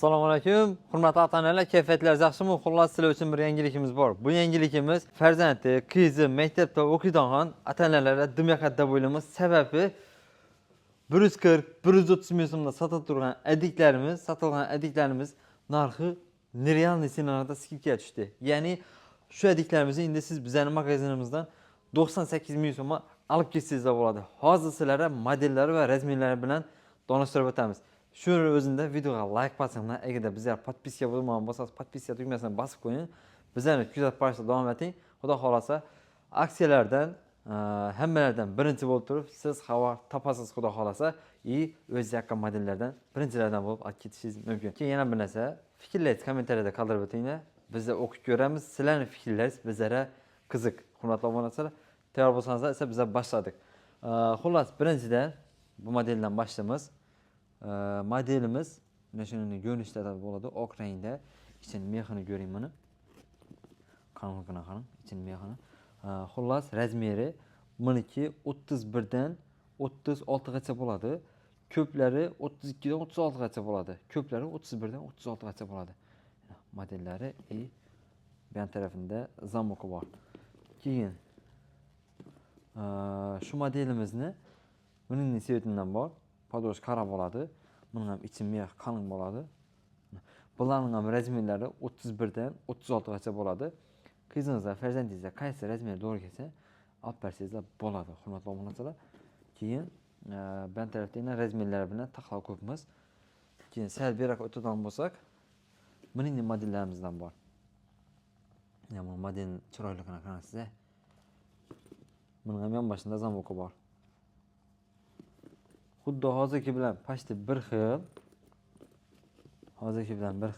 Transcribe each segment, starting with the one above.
Assalomu alaykum. Hurmatli ota-onalar, kayfiyatlaringiz yaxshimi? Xullas, sizlar uchun bir yangilikimiz bor. Bu yangilikimiz farzandi, qizi maktabda o'qiydigan ota-onalarga dumyaqatda bo'lamiz. Sababi 140, 130 ming so'mda sotilgan adiklarimiz narxi nerealniy senalarda skidga tushdi. Ya'ni shu adiklarimizni endi siz bizning magazinimizdan 98 ming so'mga olib ketsangiz bo'ladi. Hozir sizlarga modellari va razmerlari bilan tanishtirib o'tamiz. Shu o'zinda videoga like bosinglar, agarda bizlar podpiska bo'lmagan bo'lsangiz, podpiska tugmasini bosib qo'ying. Bizlarni kuzatib borishda davom eting. Xudo xolasa aksiyalardan hammalardan birinchi bo'lib turib, siz xabar topasiz xudo xolasa, o'z yaqin modellardan birinchilardan bo'lib olib ketishingiz mumkin. Keyin yana bir narsa, fikrlaringizni kommentariyada qoldirib o'tinglar. Biz o'qib ko'ramiz. Sizlarning fikrlaringiz bizlarga qiziq. Hurmatli obunachilar, tayyor bo'lsangiz esa biz boshladik. Xullas, birinchidan bu modeldan boshlaymiz. Modelimiz mana shunday ko'rinishda bo'ladi, oq rangda. Ichini mexini ko'ring mana. Qanaqana qarang, ichini mexini. Xullas, razmeri buniki 31 dan 36 gacha bo'ladi. Ko'plari 32 dan 36 gacha bo'ladi. Ko'plari 31 dan 36 gacha bo'ladi. Modellari bu yan tarafında zamoki bor. Keyin shu modelimizni buning sevetinden bor. Padosh qara bo'ladi. Buning ham ichi mex qalin bo'ladi. Bularning ham razmerlari 31 dan 36 gacha bo'ladi. Qizingizga, farzandingizga qaysi razmer to'g'ri kelsa, olib bersangizlar bo'ladi, hurmatli obunachilar. Keyin bu tarafda yana razmerlar bilan taxlov ko'pmiz. Keyin sal beroq o'tadigan bo'lsak, buning modellarimizdan bor. Mana model chiroyligini qarangizlar. Buning ham yonboshida zamoki bor. Xuddi hozirgi bilan pashti bir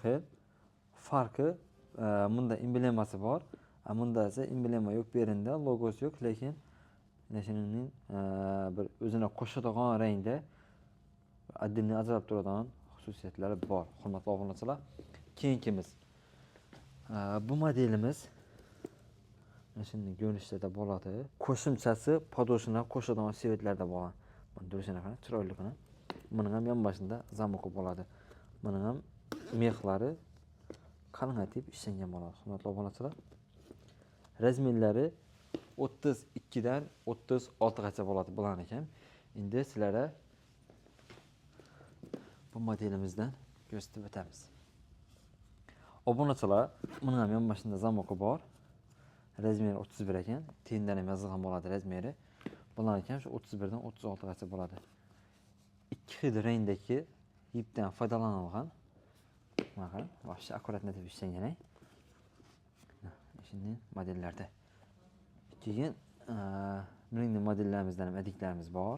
xil. Farqi bunda emblemasi bor. Bunda esa emblema yo'q, berindi, logosi yo'q, lekin nashining bir o'zini qo'shadigan rangda addini ajralib turadigan xususiyatlari bor. Hurmatli obunachilar, keyingimiz bu modelimiz mana shunday ko'rinishda bo'ladi. Qo'shimchasi padoshini qo'shadigan sevetlarda bo'ladi. Buni durishini qarang, chiroyligini. Buning ham yonboshida zamoki bo'ladi. Buning ham mexlari qalinlatib ishlangan bo'ladi. Hurmatli obunachilar, razmerlari 32 dan 36 gacha bo'ladi bular ekan. Endi sizlarga bu modelimizdan ko'rsatib o'tamiz. Obunachilar, buning ham yonboshida zamoki bor. Razmeri 31 ekan. Tengdan ham yozilgan bo'ladi razmeri. Bular ekan shu 31 dan 36 gacha bo'ladi. Ikki xil rangdagi ipdan foydalanilgan. Mana qarang, boshqa akkuratlatib ishlangan. Shunday modellarda. Keyin buning modellarimizdan ham adiklarimiz bor.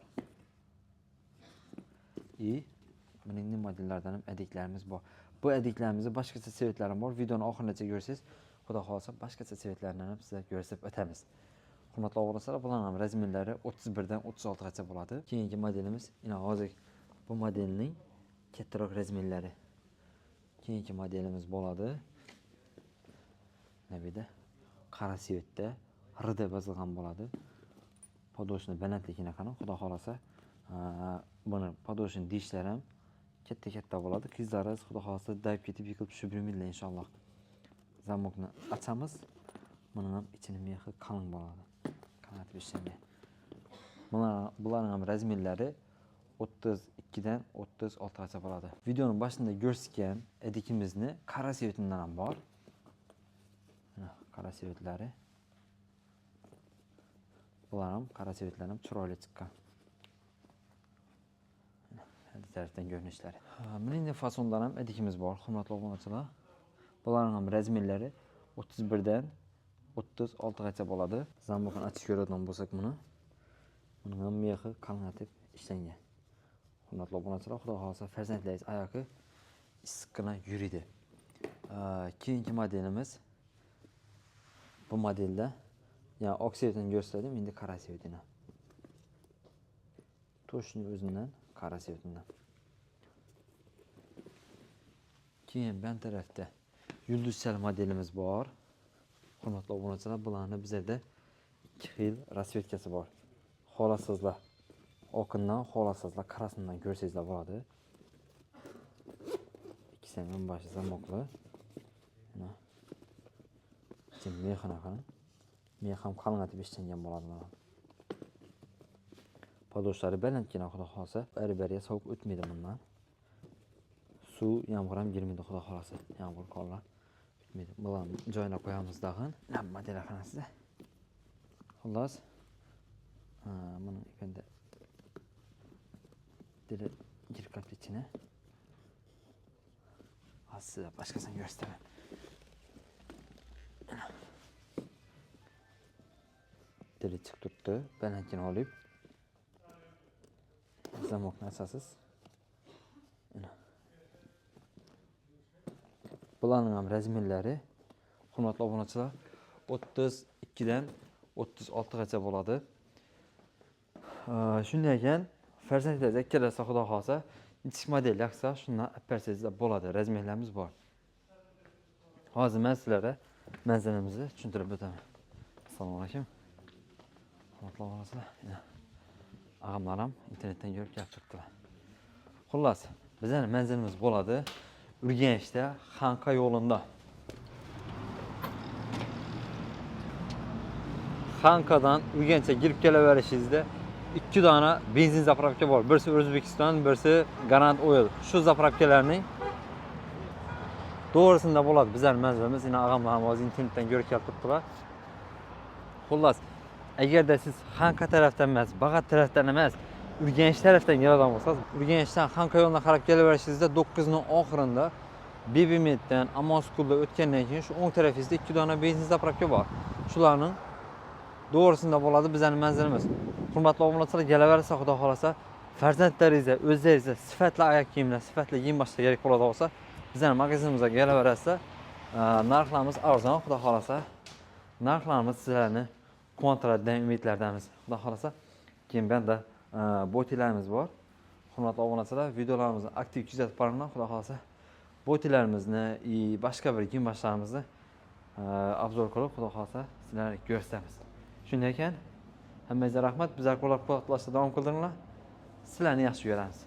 Buning modellaridan ham adiklarimiz bor. Bu adiklarimizni boshqacha sevetlarim bor. Videoni oxirigacha ko'rsangiz, xudo xolasa boshqacha sevetlarni ham sizga ko'rsatib o'tamiz. Hurmatli obunachilar, bularning ham razmerlari 31 dan 36 gacha bo'ladi. Keyingi modelimiz yana hozir bu modelning kattaroq razmerlari. Keyingi modelimiz bo'ladi. Nabida qara sevetda R deb yozilgan bo'ladi. Padoshni balandligini qarang, xudo xolasa buni padoshning dishlari ham katta bo'ladi. Qizlaringiz xudo xolasa dayib ketib yiqilib tushib yurmaydilar inshaalloh. Zamokni ochamiz. Buning ham ichini mexi qalin bo'ladi. Qalinlatib ishlangan. Bularning ham razmerlari 32 dan 36 gacha bo'ladi. Videoning boshida ko'rsatgan adikimizni qara sevetidan ham bor. Qara sevetlari. Bular ham qara sevetlar ham chiroyli chiqqan. Har tarafdan ko'rinishlari. Buning fasondan ham adikimiz bor, hurmatli obunachilar. Bularning ham razmerlari 31 dan 36 gacha bo'ladi. Zamokni ochib ko'radigan bo'lsak buni. Buning ham mexi qalinlatib ishlangan. Hurmatli obunachilar, xudo xolasa farzandlaringiz oyoqi issiqqina yuridi. Keyingi modelimiz bu modelda yani oq sevetini gösterdim, endi qara sevetini. Toshning o'zidan qara sevetidan. Keyin bu tarafda yulduzchal modelimiz bor. Hurmatli obunachilar, bularning bizda ikki xil rasvetkasi bor. Xohlasizlar oqindan, xohlasizlar qarasidan ko'rsangizlar bo'ladi. Sistemning boshi zamoqli. Mana. Şimdi mexana qarang. Mex ham qalinglatib ishlangan bo'ladi mana. Podoshlari balandgina xudo xolasa, bari-bariga sovuq o'tmaydi bundan. Suv, yomg'ir ham girmaydi xudo xolasa. Yomg'ir qorlar o'tmaydi. Bularni joyina qo'yamiz dag'in. Nima model qarasiz. Xullas. Buni endi dili girib ketdi ichine. Size başkasını göstereyim. Dili çık tuttu. Ben hakkını alayım. Zamok nasasız. Bularning ham razmerlari, hurmatli obunachilar, 32dan 36gacha bo'ladi. Shunday ekan, farzandlaringiz ikkalasi xudo xolsa, ichki model yoqsa, shundan apparsangizlar bo'ladi. Razmerlarimiz bor. Hozir men sizlarga manzilimizni tushuntirib o'taman. Assalomu alaykum. Hurmatli obunachilar, ağamlar ham internetdan ko'rib kelib turibdilar. Xullas, bizning manzilimiz bo'ladi. Urganchda, Xanqa yo'lida. Xanqadan Urganchga girib kelaverishingizda 2 dona benzin zapravka bor. Birisi O'zbekiston, birisi Garant Oil. Shu zapravkalarning to'g'risida bo'ladi bizning manzilimiz. Yine ağamlar ham hozir internetdan ko'rib kelib turibdilar. Xullas, agarda siz Xanqa tarafdan emas, Bag'at tarafdan emas, Urganch tarafdan keladigan bo'lsangiz, Urganchdan Xanqa yo'lina qarab kelaverishingizda 9 ning oxirida Bebimetdan Amoskulda o'tgandan keyin shu o'ng tarafingizda 2 dona benzin zapravka bor. Shularning to'g'risida bo'ladi bizning manzilimiz. Hurmatli obunachilar, kelaversa xudo xolasa, farzandlaringizga, o'zingizga sifatli oyoq kiyimlar, sifatli kiyim-boshlar kerak bo'ladi bo'lsa, bizning magazinimizga kelaversa, narxlarimiz arzon, xudo xolasa. Narxlarimiz sizlarni quvontiradigan umidlardamiz. Xudo xolasa, keyin bunda botilarimiz bor. Hurmatli obunachilar, videolarimizni aktiv kuzatib boringlar, xudo xolasa. Botilarimizni, boshqa bir kiyim-boshlarimizni obzor qilib, xudo xolasa, sizlarga ko'rsatamiz. Shunday ekan, hammangizga rahmat. Bizlar qo'llab-quvvatlashda davom qildiringlar. Sizlarni yaxshi ko'ramiz.